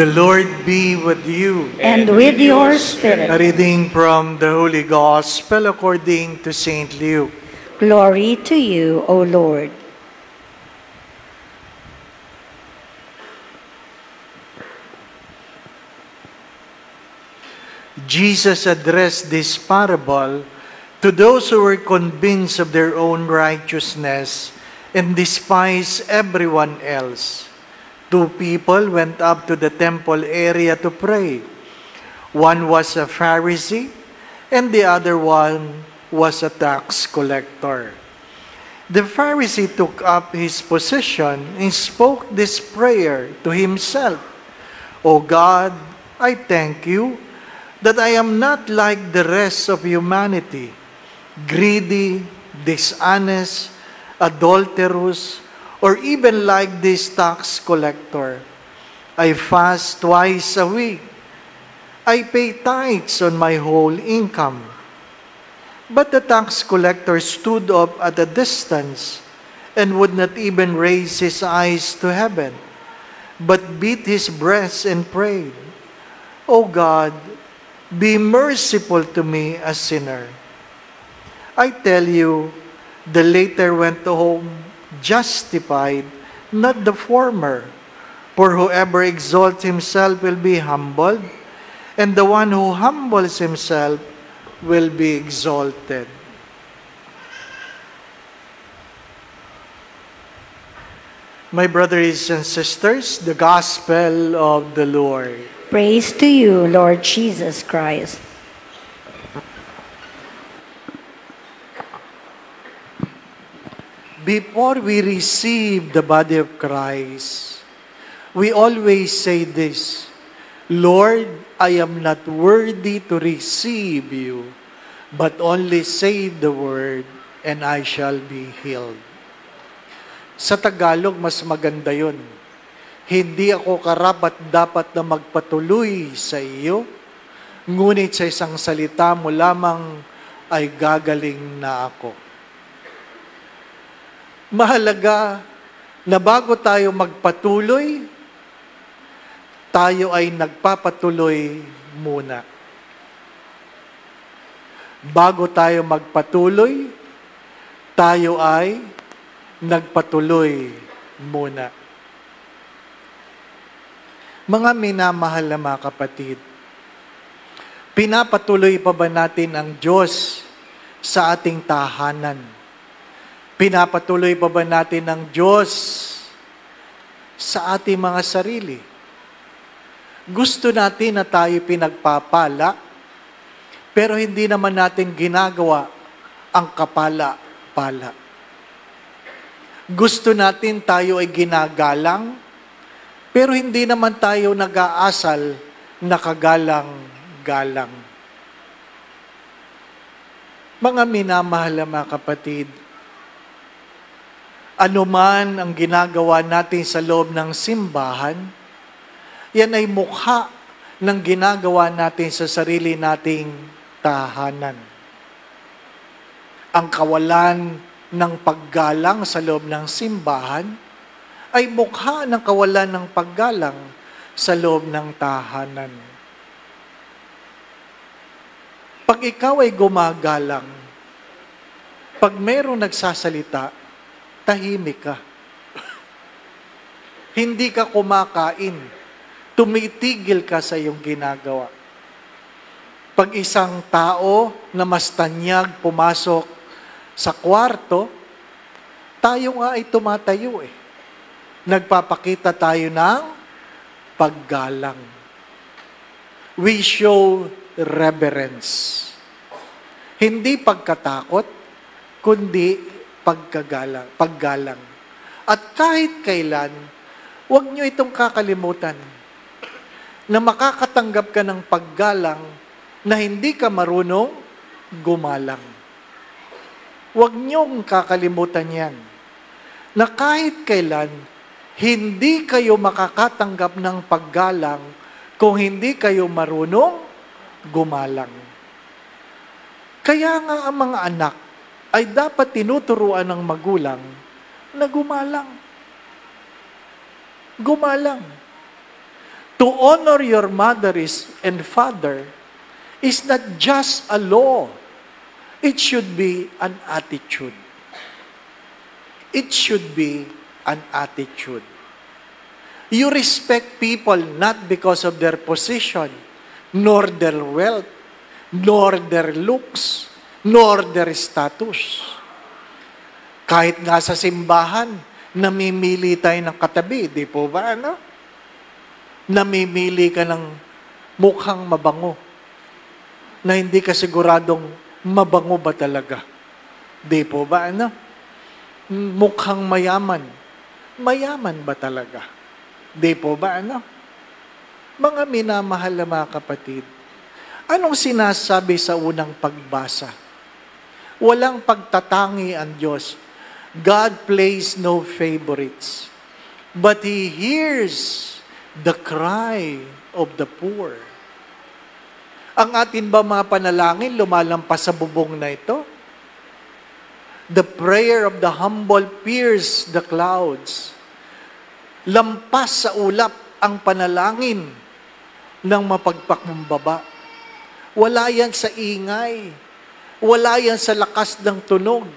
The Lord be with you. And with your spirit. A reading from the Holy Gospel according to St. Luke. Glory to you, O Lord. Jesus addressed this parable to those who were convinced of their own righteousness and despised everyone else. Two people went up to the temple area to pray. One was a Pharisee, and the other one was a tax collector. The Pharisee took up his position and spoke this prayer to himself. O God, I thank you that I am not like the rest of humanity, greedy, dishonest, adulterous, or even like this tax collector. I fast twice a week. I pay tithes on my whole income. But the tax collector stood up at a distance and would not even raise his eyes to heaven, but beat his breast and prayed, O God, be merciful to me, a sinner. I tell you, the latter went home justified, not the former. For whoever exalts himself will be humbled, and the one who humbles himself will be exalted. My brothers and sisters, the Gospel of the Lord. Praise to you, Lord Jesus Christ. Before we receive the body of Christ, we always say this, Lord, I am not worthy to receive you, but only say the word, and I shall be healed. Sa Tagalog, mas maganda yun. Hindi ako karapat-dapat na magpatuloy sa iyo, ngunit sa isang salita mo lamang ay gagaling na ako. Mahalaga na bago tayo magpatuloy, tayo ay nagpapatuloy muna. Bago tayo magpatuloy, tayo ay nagpatuloy muna. Mga minamahal na mga kapatid, pinapatuloy pa ba natin ang Diyos sa ating tahanan? Pinapatuloy pa ba natin ang Diyos sa ating mga sarili? Gusto natin na tayo pinagpapala, pero hindi naman natin ginagawa ang kapala-pala. Gusto natin tayo ay ginagalang, pero hindi naman tayo nag-aasal na kagalang-galang. Mga minamahal na mga kapatid, ano man ang ginagawa natin sa loob ng simbahan, yan ay mukha ng ginagawa natin sa sarili nating tahanan. Ang kawalan ng paggalang sa loob ng simbahan ay mukha ng kawalan ng paggalang sa loob ng tahanan. Pag ikaw ay gumagalang, pag mayroong nagsasalita, tahimik ka. Hindi ka kumakain. Tumitigil ka sa iyong ginagawa. Pag isang tao na mas tanyag pumasok sa kwarto, tayo nga ay tumatayo eh. Nagpapakita tayo ng paggalang. We show reverence. Hindi pagkatakot, kundi paggalang. At kahit kailan, huwag nyo itong kakalimutan na makakatanggap ka ng paggalang na hindi ka marunong gumalang. Huwag niyong kakalimutan yan na kahit kailan, hindi kayo makakatanggap ng paggalang kung hindi kayo marunong gumalang. Kaya nga ang mga anak ay dapat tinuturuan ng magulang na gumalang. Gumalang. To honor your mother and father is not just a law. It should be an attitude. It should be an attitude. You respect people not because of their position, nor their wealth, nor their looks, nor their status. Kahit nga sa simbahan, namimili tayo ng katabi, di po ba, ano? Namimili ka ng mukhang mabango, na hindi ka siguradong mabango ba talaga. Di po ba, ano? Mukhang mayaman. Mayaman ba talaga? Di po ba, ano? Mga minamahal na mga kapatid, anong sinasabi sa unang pagbasa? Walang pagtatangi ang Diyos. God plays no favorites, but He hears the cry of the poor. Ang atin ba mga panalangin lumalampas sa bubong na ito? The prayer of the humble pierces the clouds. Lampas sa ulap ang panalangin ng mapagpakumbaba. Wala yan sa ingay. Wala yan sa lakas ng tunog.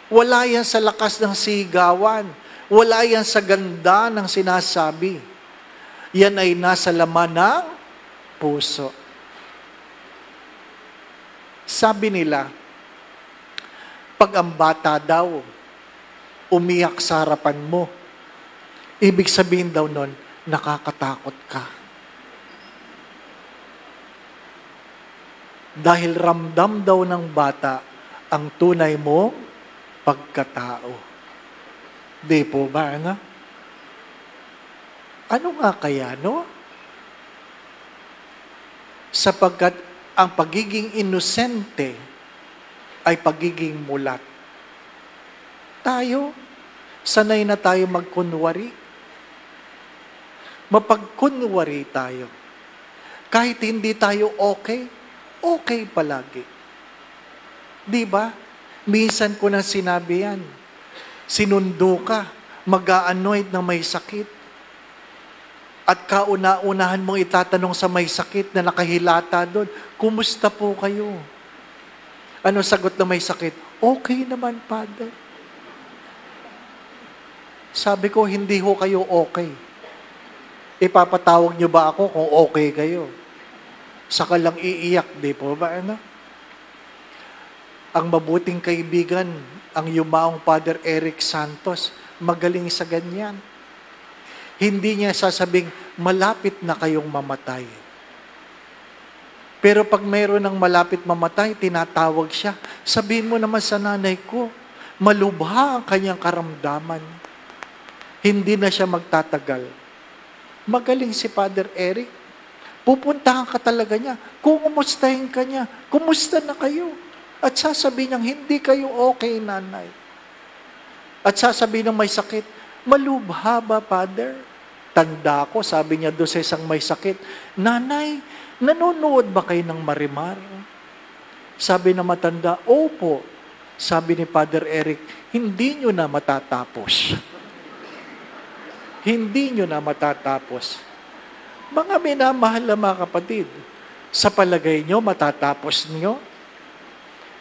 Wala yan sa lakas ng sigawan. Wala yan sa ganda ng sinasabi. Yan ay nasa laman ng puso. Sabi nila, pag ang bata daw umiyak sa harapan mo, ibig sabihin daw nun, nakakatakot ka. Dahil ramdam daw ng bata ang tunay mong pagkatao. Di po ba, ano? Ano nga kaya, no? Sapagkat ang pagiging inosente ay pagiging mulat. Tayo, sanay na tayo magkunwari. Mapagkunwari tayo. Kahit hindi tayo okay, okay palagi. Di ba? Minsan ko na sinabi yan. Sinundo ka, mag-a-anoint na may sakit. At kauna-unahan mong itatanong sa may sakit na nakahilata doon, kumusta po kayo? Ano sagot na may sakit? Okay naman, Father. Sabi ko, hindi ho kayo okay. Ipapatawag niyo ba ako kung okay kayo? Saka lang iiyak, di po ba? Ano? Ang mabuting kaibigan, ang yumaong Father Eric Santos, magaling sa ganyan. Hindi niya sasabing, malapit na kayong mamatay. Pero pag mayroon ng malapit mamatay, tinatawag siya. Sabihin mo naman sa nanay ko, malubha ang kanyang karamdaman. Hindi na siya magtatagal. Magaling si Father Eric. Pupuntahan ka talaga niya. Kumustahin ka niya. Kumusta na kayo? At sasabihin niya, hindi kayo okay, nanay. At sasabihin ng may sakit, malubha ba, Father? Tanda ko, sabi niya doon sa isang may sakit, nanay, nanonood ba kayo ng Marimar? Sabi na matanda, opo. Sabi ni Father Eric, hindi nyo na matatapos. Hindi nyo na matatapos. Mga minamahal na mga kapatid, sa palagay nyo, matatapos nyo?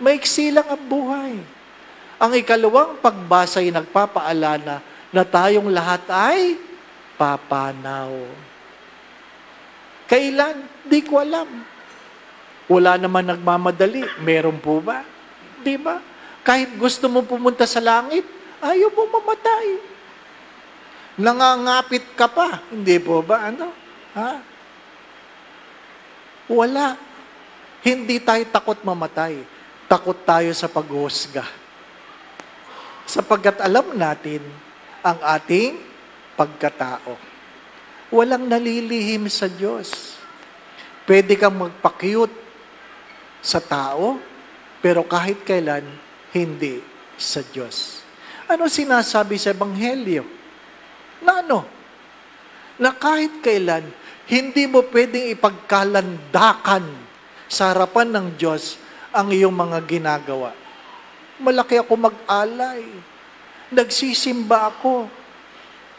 Maiksi lang ang buhay. Ang ikalawang pagbasa ay nagpapaalala na tayong lahat ay papanaw. Kailan? Di ko alam. Wala naman nagmamadali. Meron po ba? Di ba? Kahit gusto mo pumunta sa langit, ayaw mo mamatay. Nangangapit ka pa. Hindi po ba? Ano? Ha? Wala. Hindi tayo takot mamatay. Takot tayo sa paghusga. Sapagkat alam natin ang ating pagkatao. Walang nalilihim sa Diyos. Pwede kang magpa-cute sa tao, pero kahit kailan, hindi sa Diyos. Ano sinasabi sa Ebanghelyo? Na ano? Na kahit kailan, hindi mo pwedeng ipagkalandakan sa harapan ng Diyos ang iyong mga ginagawa. Malaki ako mag-alay. Nagsisimba ako.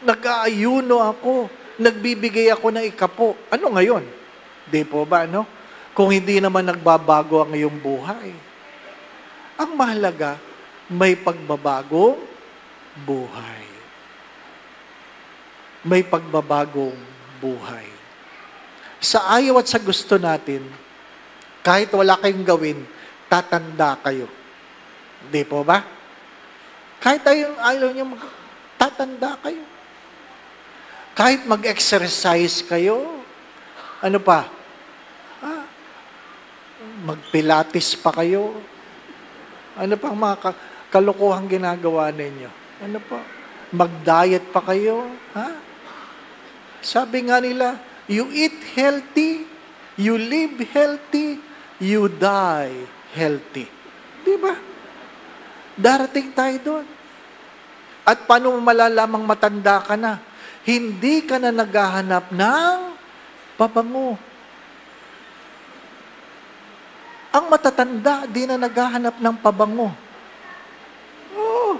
Nag-aayuno ako. nagbibigay ako ng ikapo. Ano ngayon? Di po ba, no? Kung hindi naman nagbabago ang iyong buhay. Ang mahalaga, may pagbabagong buhay. May pagbabagong buhay. Sa ayaw at sa gusto natin, kahit wala kayong gawin, tatanda kayo. Di po ba? Kahit ayaw niyo, tatanda kayo. Kahit mag-exercise kayo, ano pa? Mag-pilates pa kayo. Ano pa ang mga kalokohang ginagawa ninyo? Ano pa? Mag-diet pa kayo? Sabi nga nila, you eat healthy, you live healthy, you die healthy. Di ba? Darating tayo doon. At paano mo malalamang matanda ka na? Hindi ka na naghahanap ng pabango. Ang matatanda, di na naghahanap ng pabango. Oh,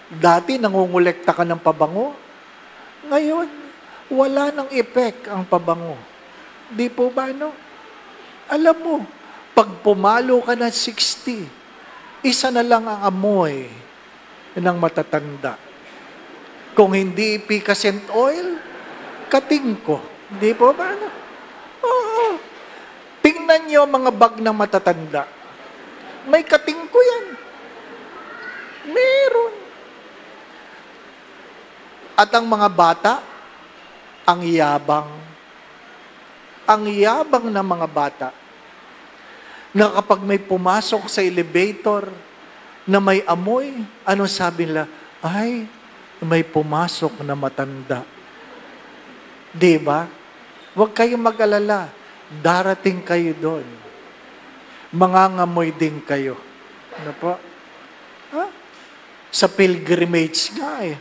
dati nangungulekta ka ng pabango. Ngayon, wala nang effect ang pabango. Di po ba, no? Alam mo, pag pumalo ka na 60, isa na lang ang amoy ng matatanda. Kung hindi ipicascent oil, katingko. Di po ba, no? Oo. Tingnan niyo mga bag ng matatanda. May katingko yan. Meron. At ang mga bata, ang yabang. Ang yabang ng mga bata na kapag may pumasok sa elevator na may amoy, ano sabi nila? Ay, may pumasok na matanda. Diba? Huwag kayong mag-alala. Darating kayo doon. Mangangamoy din kayo. Ano po? Sa pilgrimage nga eh.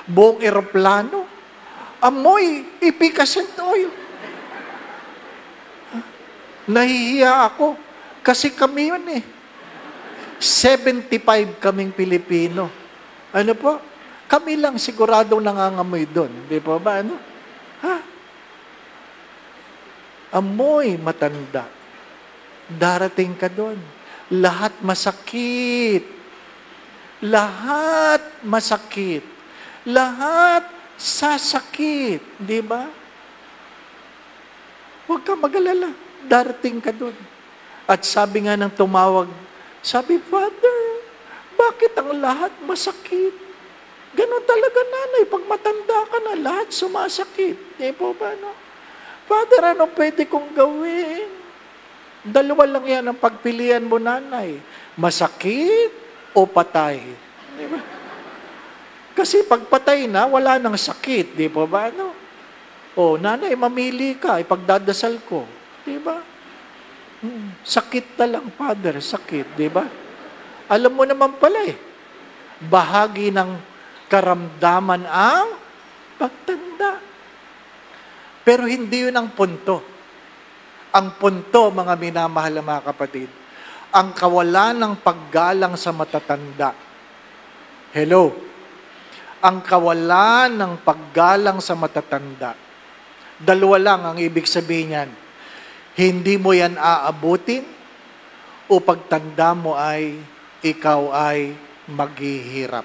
Buong eroplano, amoy, ipicascent oil. Nahihiya ako. Kasi kami yun eh. 75 kaming Pilipino. Ano po? Kami lang siguradong nangangamoy doon. Di po ba? Ano? Amoy matanda. Darating ka doon. Lahat masakit. Lahat masakit. Lahat sasakit. Di ba? Huwag ka mag-alala. Darating ka doon. At sabi nga ng tumawag, sabi, Father, bakit ang lahat masakit? Ganon talaga, nanay. Pag matanda ka na, lahat sumasakit. Di po ba, no? Father, ano pwede kong gawin? Dalawa lang yan ang pagpilian mo, nanay. Masakit o patay? Di ba? Kasi pag patay na, wala nang sakit. Di po ba, no? O, nanay, mamili ka. Ipagdadasal ko. Di ba? Sakit na lang, Father. Sakit, di ba? Alam mo naman pala eh. Bahagi ng karamdaman ang pagtanda. Pero hindi yun ang punto. Ang punto, mga minamahal na mga kapatid, ang kawalan ng paggalang sa matatanda. Hello? Ang kawalan ng paggalang sa matatanda. Dalawa lang ang ibig sabihin yan. Hindi mo yan aabutin o pagtanda mo ay ikaw ay maghihirap.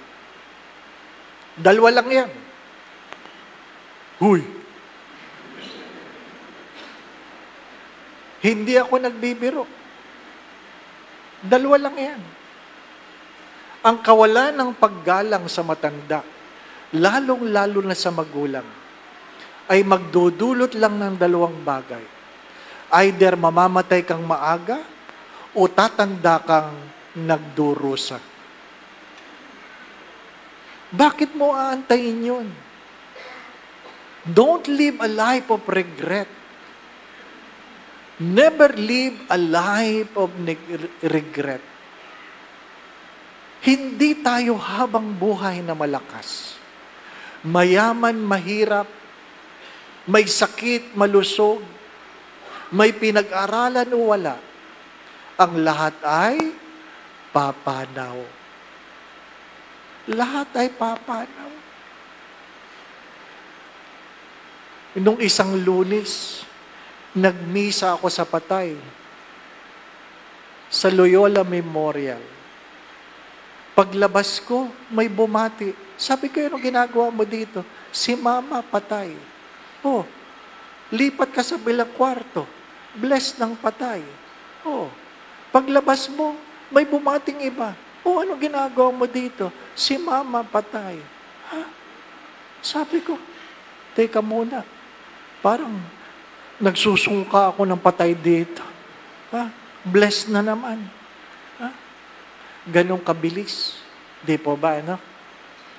Dalawa lang yan. Huy! Hindi ako nagbibiro. Dalawa lang yan. Ang kawalan ng paggalang sa matanda, lalong-lalo na sa magulang, ay magdudulot lang ng dalawang bagay. Either mamamatay kang maaga o tatanda kang nagdurusa. Bakit mo aantayin yun? Don't live a life of regret. Never live a life of regret. Hindi tayo habang buhay na malakas. Mayaman, mahirap, may sakit, malusog, may pinag-aralan o wala. Ang lahat ay papanaw. Lahat ay papanaw. Nung isang Lunes, nagmisa ako sa Patay, sa Loyola Memorial. Paglabas ko, may bumati. Sabi ko, anong ginagawa mo dito? Si Mama patay. Oh, lipat ka sa bilang kwarto. Bless ng patay. Oh, paglabas mo, may bumating iba. Oh, anong ginagawa mo dito? Si Mama patay. Ha? Sabi ko, teka muna. Parang nagsusungka ako ng patay dito. Ha? Bless na naman. Ha? Ganong kabilis. Di po ba, ano?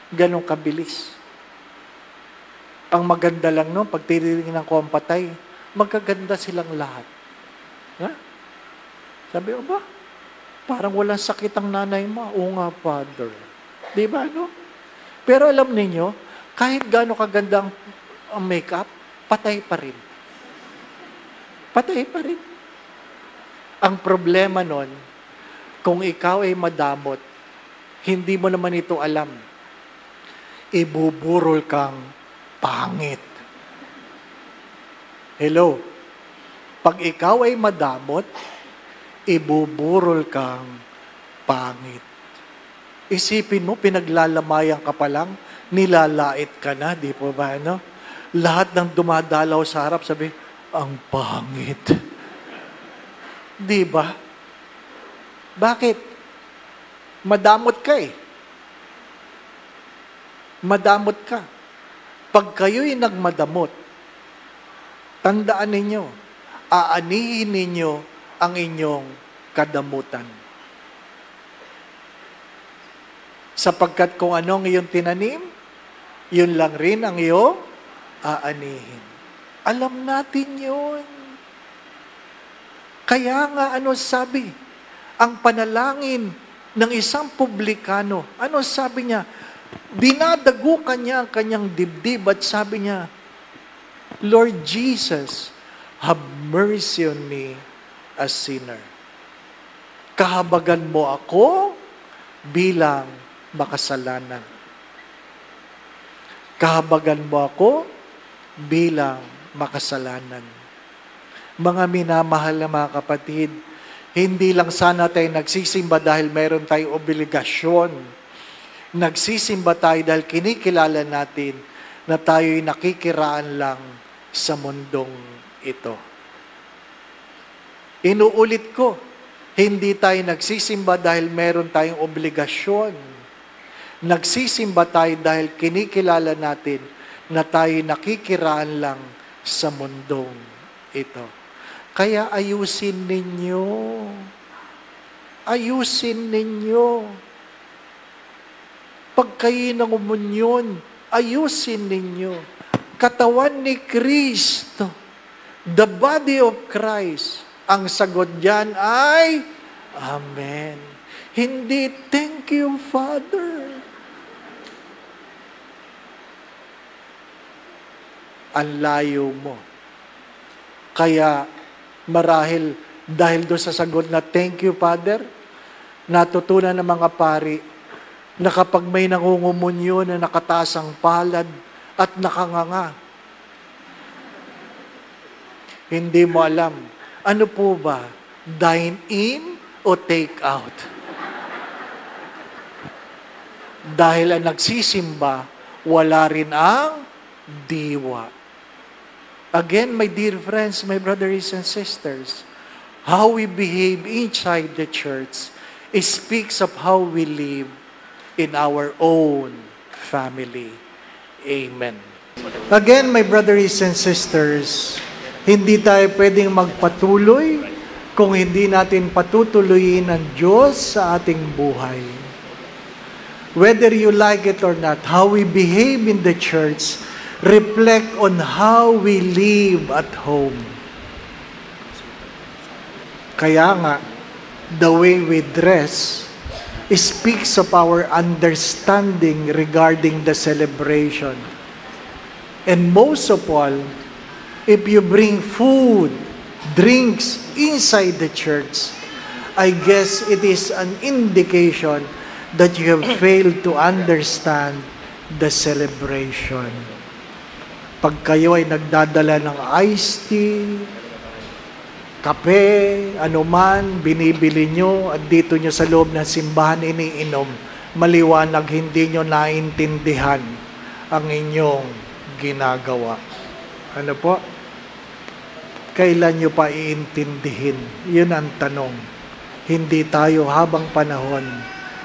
Ganong kabilis. Ang maganda lang, no? Pag tinitingnan ko ang patay, magkaganda silang lahat. Ha? Sabi ko ba? Parang walang sakit ang nanay mo. Oo nga, Father. Di ba, no? Pero alam ninyo, kahit gaano kaganda ang makeup, patay pa rin. Patay pa rin. Ang problema nun, kung ikaw ay madamot, hindi mo naman ito alam, ibuburol kang pangit. Hello? Pag ikaw ay madamot, ibuburol kang pangit. Isipin mo, pinaglalamayan ka pa lang, nilalait ka na, di po ba, no? Lahat ng dumadalaw sa harap, sabi, ang pangit. Di ba? Bakit? Madamot ka eh. Madamot ka. Pag kayo'y nagmadamot, tandaan ninyo, aanihin ninyo ang inyong kadamutan. Sapagkat kung anong iyong tinanim, yun lang rin ang iyong aanihin. Alam natin yun. Kaya nga, ano sabi? Ang panalangin ng isang publikano, ano sabi niya? Dinadagukan niya ang kanyang dibdib at sabi niya, Lord Jesus, have mercy on me, a sinner. Kahabagan mo ako bilang makasalanan. Kahabagan mo ako bilang makasalanan. Mga minamahal na mga kapatid, hindi lang sana tayo nagsisimba dahil mayroon tayong obligasyon. Nagsisimba tayo dahil kinikilala natin na tayo'y nakikiraan lang sa mundong ito. Inuulit ko, hindi tayo nagsisimba dahil mayroon tayong obligasyon. Nagsisimba tayo dahil kinikilala natin na tayo'y nakikiraan lang sa mundong ito. Kaya ayusin ninyo. Ayusin ninyo. Pag kayo ng umunyon, ayusin ninyo. Katawan ni Kristo, the body of Christ, ang sagot diyan ay, Amen. Hindi, thank you, Father. Ang layo mo. Kaya, marahil, dahil doon sa sagot na, thank you, Father, natutunan ng mga pari, na kapag may nangungumunyo na nakataas ang palad at nakanganga, hindi mo alam, ano po ba? Dine in o take out? Dahil ang nagsisimba, wala rin ang diwa. Again, my dear friends, my brothers and sisters, how we behave inside the church speaks of how we live in our own family. Amen. Again, my brothers and sisters, hindi tayo pwedeng magpatuloy kung hindi natin patutuloyin ang Diyos sa ating buhay. Whether you like it or not, how we behave in the church reflect on how we live at home. Kaya nga, the way we dress speaks of our understanding regarding the celebration. And most of all, if you bring food, drinks inside the church, I guess it is an indication that you have failed to understand the celebration. Pag kayo ay nagdadala ng iced tea, kape, anuman, binibili nyo at dito nyo sa loob ng simbahan iniinom, maliwanag hindi nyo naintindihan ang inyong ginagawa. Ano po? Kailan nyo pa iintindihin? Yun ang tanong. Hindi tayo habang panahon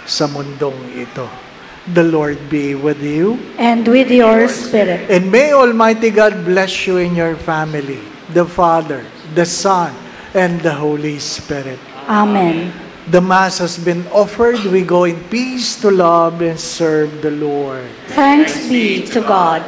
sa mundong ito. The Lord be with you. And with your spirit. And may Almighty God bless you in your family, the Father, the Son, and the Holy Spirit. Amen. The Mass has been offered. We go in peace to love and serve the Lord. Thanks be to God.